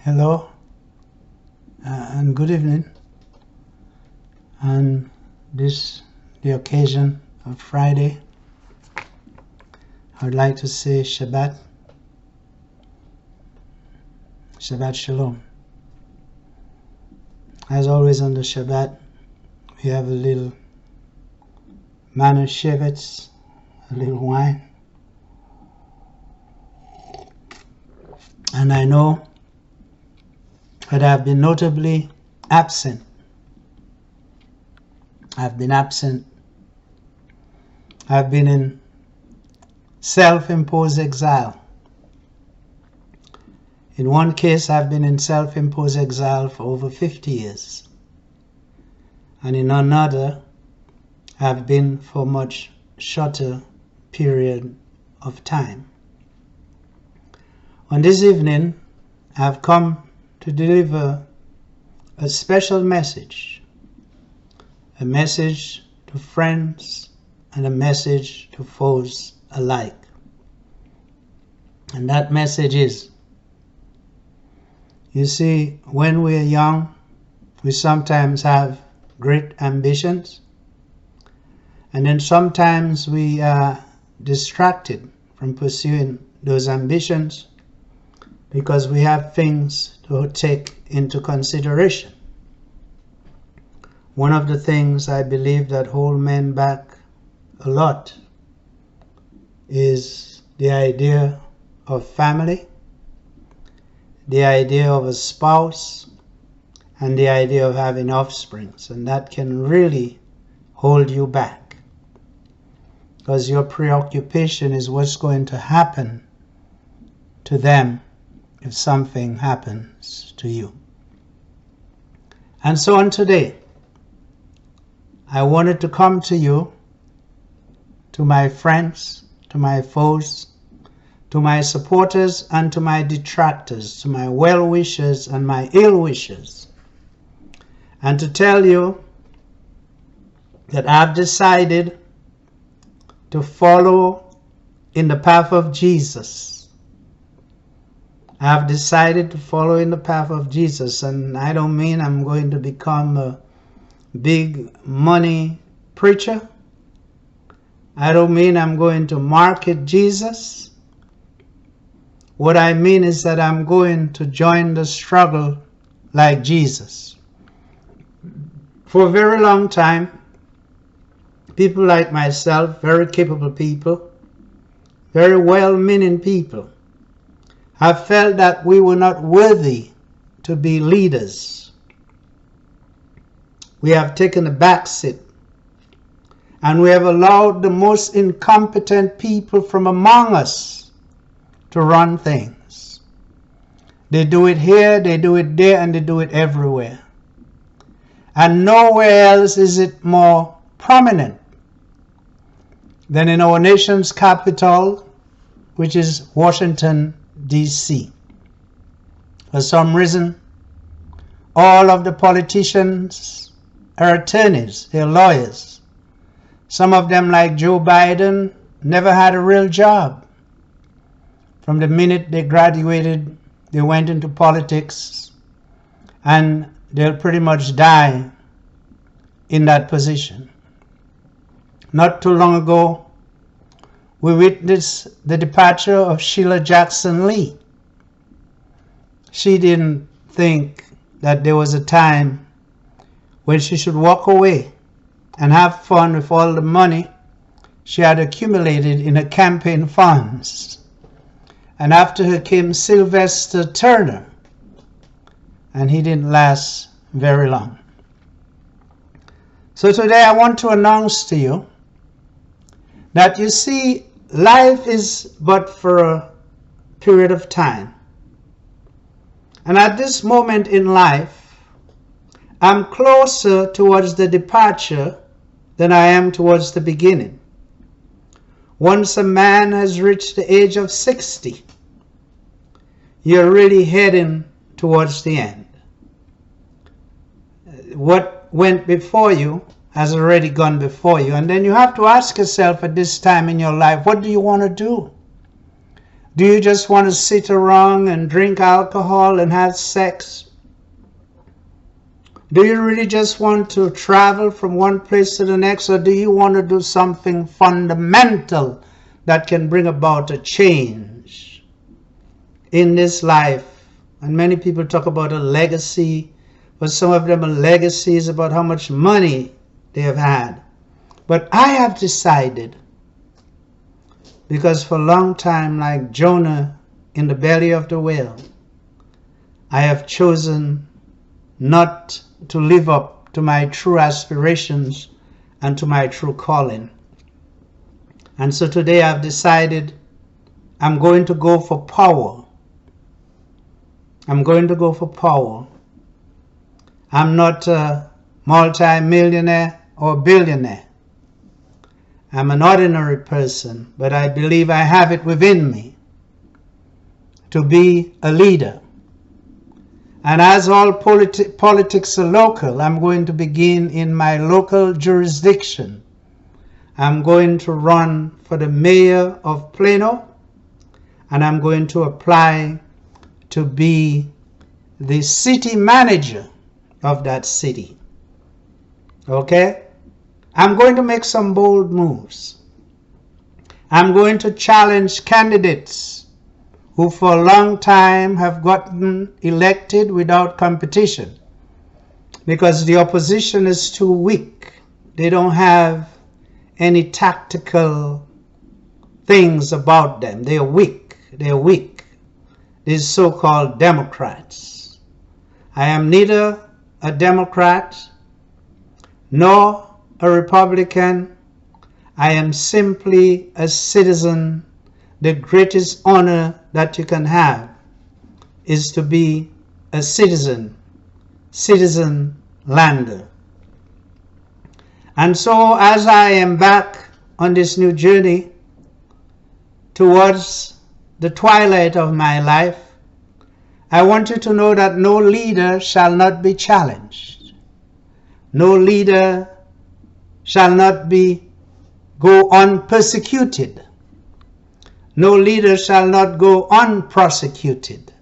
Hello and good evening. On the occasion of Friday, I would like to say Shabbat Shalom. As always on the Shabbat, we have a little manna shevetz, a little wine. And I know that I've been notably absent. I've been in self-imposed exile. In one case, I've been in self-imposed exile for over 50 years. And in another, I've been for a much shorter period of time. On this evening, I've come to deliver a special message. A message to friends and a message to foes alike. And that message is, you see, when we're young, we sometimes have great ambitions, and then sometimes we are distracted from pursuing those ambitions because we have things to take into consideration. One of the things I believe that hold men back a lot is the idea of family, the idea of a spouse, and the idea of having offsprings. And that can really hold you back because your preoccupation is what's going to happen to them if something happens to you. And so on today, I wanted to come to you, to my friends, to my foes, to my supporters and to my detractors, to my well-wishers and my ill-wishers, and to tell you that I've decided to follow in the path of Jesus. I've decided to follow in the path of Jesus, and I don't mean I'm going to become a big money preacher. I don't mean I'm going to market Jesus. What I mean is that I'm going to join the struggle like Jesus. For a very long time, people like myself, very capable people, very well-meaning people, have felt that we were not worthy to be leaders. We have taken a back seat, and we have allowed the most incompetent people from among us to run things. They do it here, they do it there, and they do it everywhere. And nowhere else is it more prominent than in our nation's capital, which is Washington, D.C. For some reason, all of the politicians are attorneys, they're lawyers. Some of them, like Joe Biden, never had a real job. From the minute they graduated, they went into politics, and they'll pretty much die in that position. Not too long ago, we witnessed the departure of Sheila Jackson Lee. She didn't think that there was a time when she should walk away and have fun with all the money she had accumulated in her campaign funds. And after her came Sylvester Turner, and he didn't last very long. So today I want to announce to you that, you see, life is but for a period of time. And at this moment in life, I'm closer towards the departure than I am towards the beginning. Once a man has reached the age of 60, you're really heading towards the end. What went before you has already gone before you. And then you have to ask yourself at this time in your life, what do you want to do? Do you just want to sit around and drink alcohol and have sex? Do you really just want to travel from one place to the next, or do you want to do something fundamental that can bring about a change in this life? And many people talk about a legacy, but some of them are legacies about how much money they have had. But I have decided, because for a long time, like Jonah in the belly of the whale, I have chosen not to live up to my true aspirations and to my true calling. And so today I've decided I'm going to go for power. I'm going to go for power. I'm not a multi-millionaire or billionaire. I'm an ordinary person, but I believe I have it within me to be a leader. And as all politics are local, I'm going to begin in my local jurisdiction. I'm going to run for the mayor of Plano, and I'm going to apply to be the city manager of that city. Okay? I'm going to make some bold moves. I'm going to challenge candidates who for a long time have gotten elected without competition, because the opposition is too weak. They don't have any tactical things about them. They are weak. They are weak. These so-called Democrats. I am neither a Democrat nor a Republican. I am simply a citizen. The greatest honor that you can have is to be a citizen lander. And so as I am back on this new journey towards the twilight of my life, I want you to know that no leader shall not be challenged. No leader shall not go unpersecuted. No leader shall not go unprosecuted.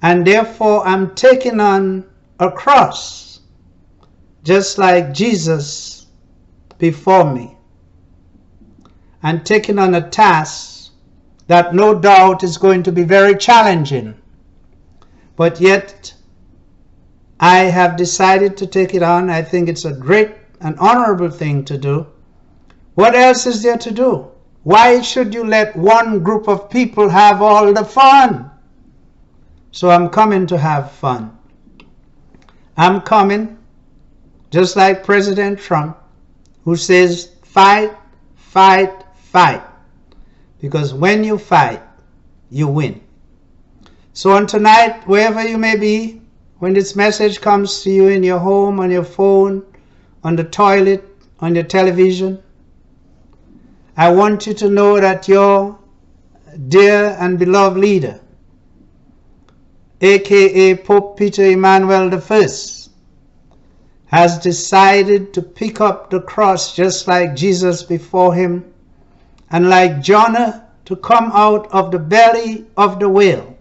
And therefore I'm taking on a cross, just like Jesus before me, and taking on a task that no doubt is going to be very challenging. But yet I have decided to take it on. I think it's a great and honorable thing to do. What else is there to do? Why should you let one group of people have all the fun? So I'm coming to have fun. I'm coming just like President Trump, who says, fight, fight, fight. Because when you fight, you win. So on tonight, wherever you may be, when this message comes to you in your home, on your phone, on the toilet, on your television, I want you to know that your dear and beloved leader, aka Pope Peter Emmanuel I, has decided to pick up the cross just like Jesus before him, and like Jonah, to come out of the belly of the whale.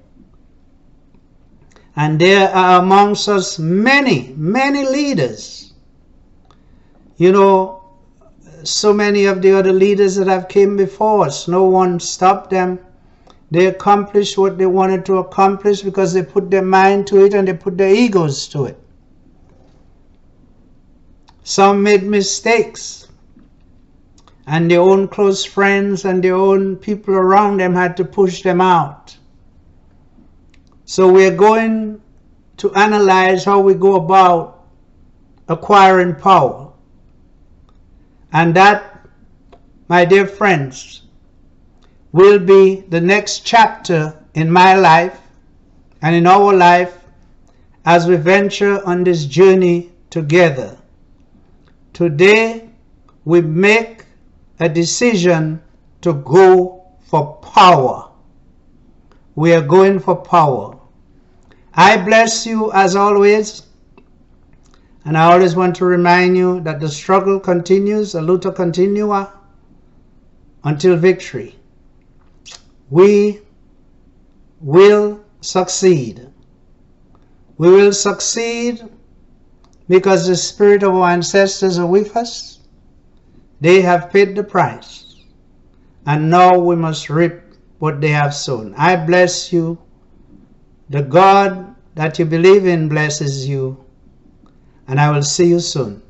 And there are amongst us many, many leaders. You know, so many of the other leaders that have came before us, no one stopped them. They accomplished what they wanted to accomplish because they put their mind to it and they put their egos to it. Some made mistakes, and their own close friends and their own people around them had to push them out. So we're going to analyze how we go about acquiring power. And that, my dear friends, will be the next chapter in my life and in our life as we venture on this journey together. Today, we make a decision to go for power. We are going for power. I bless you as always. And I always want to remind you that the struggle continues, a luta continua, until victory. we will succeed. We will succeed because the spirit of our ancestors are with us. They have paid the price, and now we must reap what they have sown. I bless you. The God that you believe in blesses you, and I will see you soon.